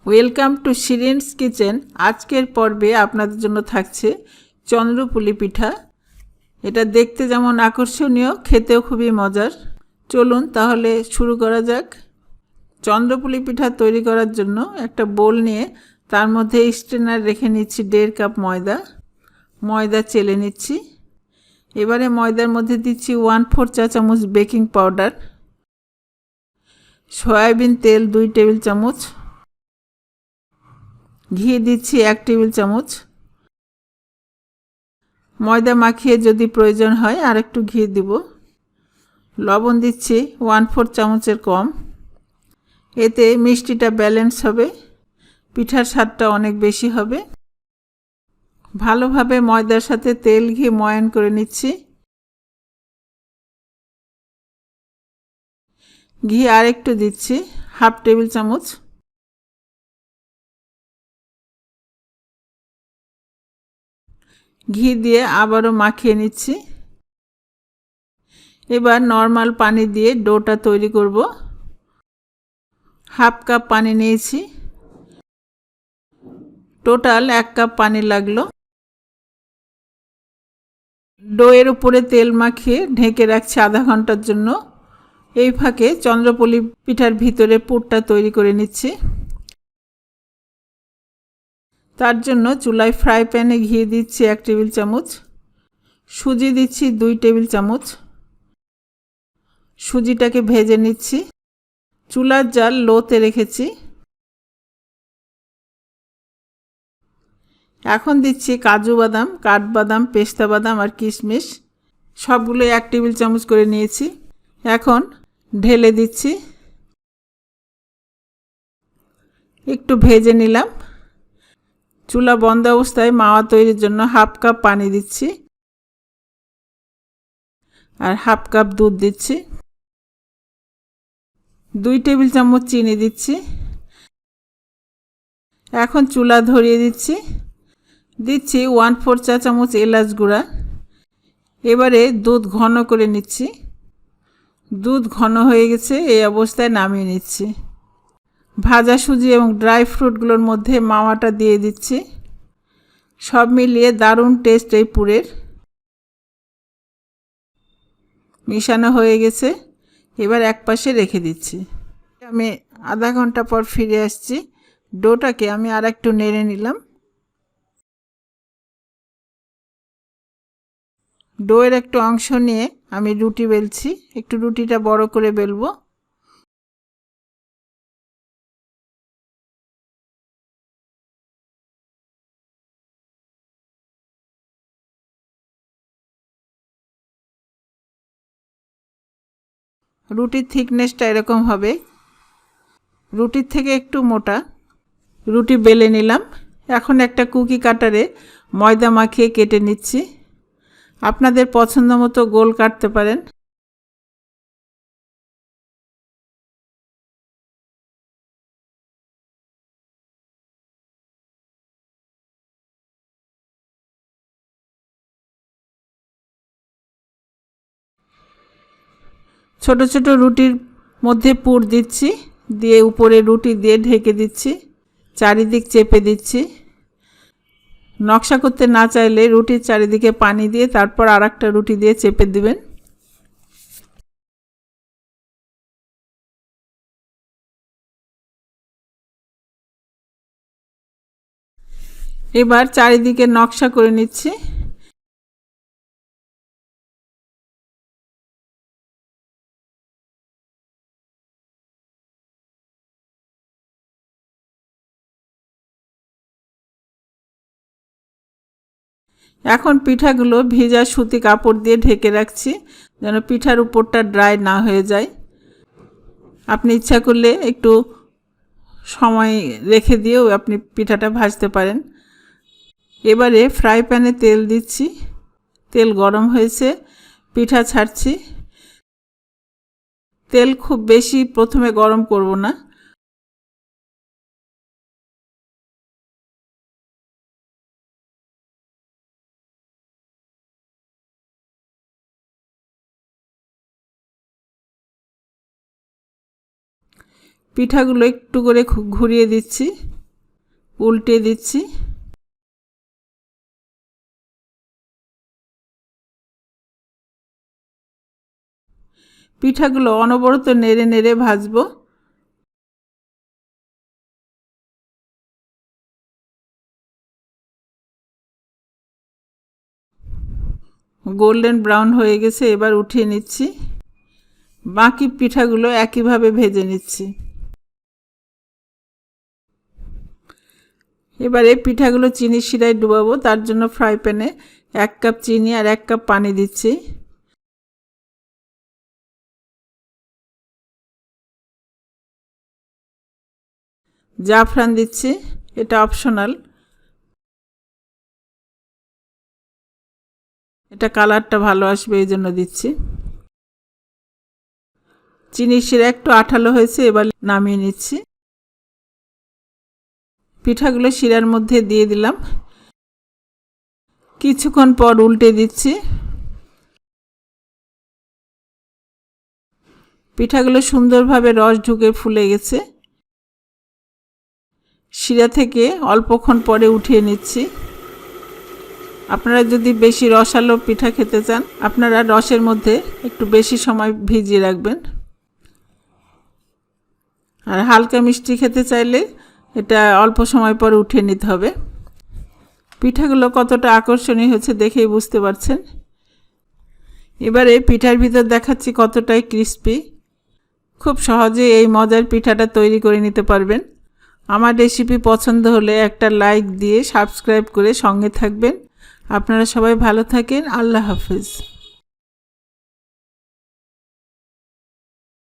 Welcome to শিরিনস kitchen. আজকের পর্বে আপনাদের জন্য থাকছে চন্দ্রপুলি পিঠা। এটা দেখতে যেমন আকর্ষণীয়, খেতেও খুবই মজার। চলুন তাহলে শুরু করা যাক। চন্দ্রপুলি পিঠা তৈরি করার জন্য একটা বোল নিয়ে তার মধ্যে স্ট্রেনার রেখে নিচ্ছি 1.5 কাপ ময়দা চেলে নিচ্ছি। এবারে ময়দার মধ্যে দিচ্ছি 1/4 চা চামচ বেকিং পাউডার, সয়াবিন তেল 2 টেবিল চামচ, ঘি দিচ্ছি 1 টেবিল চামচ। ময়দা মাখিয়ে যদি প্রয়োজন হয় আর একটু ঘি দিব। লবণ দিচ্ছি 1/4 চামচের কম। এতে মিষ্টিটা ব্যালেন্স হবে, পিঠার স্বাদটা অনেক বেশি হবে। ভালোভাবে ময়দার সাথে তেল ঘি ময়ান করে নিচ্ছি। ঘি আর একটু দিচ্ছি 1/2 টেবিল চামচ। ঘি দিয়ে আবারও মাখিয়ে নিচ্ছি। এবার নরমাল পানি দিয়ে ডোটা তৈরি করব। 1/2 কাপ পানি নিয়েছি, টোটাল 1 কাপ পানি লাগলো। ডোয়ের উপরে তেল মাখিয়ে ঢেকে রাখছি আধা ঘন্টার জন্য। এই ফাঁকে চন্দ্রপুলি পিঠার ভিতরে পুরটা তৈরি করে নিচ্ছি। তার জন্য চুলায় ফ্রাই প্যানে ঘি দিচ্ছি 1 টেবিল চামচ, সুজি দিচ্ছি 2 টেবিল চামচ। সুজিটাকে ভেজে নিচ্ছি। চুলার জাল লোতে রেখেছি। এখন দিচ্ছি কাজু বাদাম, কাঠবাদাম, পেস্তা বাদাম আর কিশমিশ, সবগুলো 1 টেবিল চামচ করে নিয়েছি। এখন ঢেলে দিচ্ছি। একটু ভেজে নিলাম। চুলা বন্ধ অবস্থায় মাওয়া তৈরির জন্য 1/2 কাপ পানি দিচ্ছি আর 1/2 কাপ দুধ দিচ্ছি। 2 টেবিল চামচ চিনি দিচ্ছি। এখন চুলা ধরিয়ে দিচ্ছি। 1/4 চা চামচ এলাচ গুঁড়া। এবারে দুধ ঘন করে নিচ্ছি। দুধ ঘন হয়ে গেছে, এই অবস্থায় নামিয়ে নিচ্ছি। ভাজা সুজি এবং ড্রাই ফ্রুটগুলোর মধ্যে মাওয়াটা দিয়ে দিচ্ছি। সব মিলিয়ে দারুণ টেস্ট এই পুরের। মিশানো হয়ে গেছে, এবার একপাশে রেখে দিচ্ছি। আমি আধা ঘন্টা পর ফিরে আসছি। ডোটাকে আমি আর একটু নেড়ে নিলাম। ডোয়ের একটু অংশ নিয়ে আমি রুটি বেলছি। একটু রুটিটা বড় করে বেলবো। রুটির থিকনেসটা এরকম হবে, রুটির থেকে একটু মোটা। রুটি বেলে নিলাম। এখন একটা কুকি কাটারে ময়দা মাখিয়ে কেটে নিচ্ছি। আপনাদের পছন্দ মতো গোল কাটতে পারেন। ছোট ছোট রুটির মধ্যে পুর দিচ্ছি, দিয়ে উপরে রুটি দিয়ে ঢেকে দিচ্ছি। চারিদিক চেপে দিচ্ছি। নকশা করতে না চাইলে রুটির চারিদিকে পানি দিয়ে তারপর আরেকটা রুটি দিয়ে চেপে দিবেন। এবার চারিদিকে নকশা করে নিচ্ছি। এখন পিঠাগুলো ভিজা সুতি কাপড় দিয়ে ঢেকে রাখছি, যেন পিঠার উপরটা ড্রাই না হয়ে যায়। আপনি ইচ্ছা করলে একটু সময় রেখে দিয়েও আপনি পিঠাটা ভাজতে পারেন। এবারে ফ্রাই প্যানে তেল দিচ্ছি। তেল গরম হয়েছে, পিঠা ছাড়ছি। তেল খুব বেশি প্রথমে গরম করব না। পিঠাগুলো একটু করে ঘুরিয়ে দিচ্ছি। উল্টে দিচ্ছি। পিঠাগুলো অনবরত নেড়ে নেড়ে ভাজবো। গোল্ডেন ব্রাউন হয়ে গেছে, এবার উঠিয়ে নিচ্ছি। বাকি পিঠাগুলো একইভাবে ভেজে নিচ্ছি। এবারে পিঠাগুলো চিনি শিরায় ডুবাবো, তার জন্য ফ্রাই প্যানে 1 কাপ চিনি আর 1 কাপ পানি দিচ্ছি। জাফরান দিচ্ছি, এটা অপশনাল, এটা কালারটা ভালো আসবে এই জন্য দিচ্ছি। চিনির শিরা একটু আঠালো হয়েছে, এবার নামিয়ে নিচ্ছি। পিঠাগুলো শিরার মধ্যে দিয়ে দিলাম। কিছুক্ষণ পর উল্টে দিচ্ছি। পিঠাগুলো সুন্দরভাবে রস ঢুকে ফুলে গেছে। শিরা থেকে অল্পক্ষণ পরে উঠিয়ে নিচ্ছি। আপনারা যদি বেশি রসালো পিঠা খেতে চান, আপনারা রসের মধ্যে একটু বেশি সময় ভিজিয়ে রাখবেন। আর হালকা মিষ্টি খেতে চাইলে এটা অল্প সময় পরে উঠিয়ে নিতে হবে। পিঠাগুলো কতটা আকর্ষণীয় হয়েছে দেখেই বুঝতে পারছেন। এবারে পিঠার ভিতর দেখাচ্ছি কতটাই ক্রিস্পি। খুব সহজে এই মজার পিঠাটা তৈরি করে নিতে পারবেন। আমার রেসিপি পছন্দ হলে একটা লাইক দিয়ে সাবস্ক্রাইব করে সঙ্গে থাকবেন। আপনারা সবাই ভালো থাকেন। আল্লাহ হাফেজ।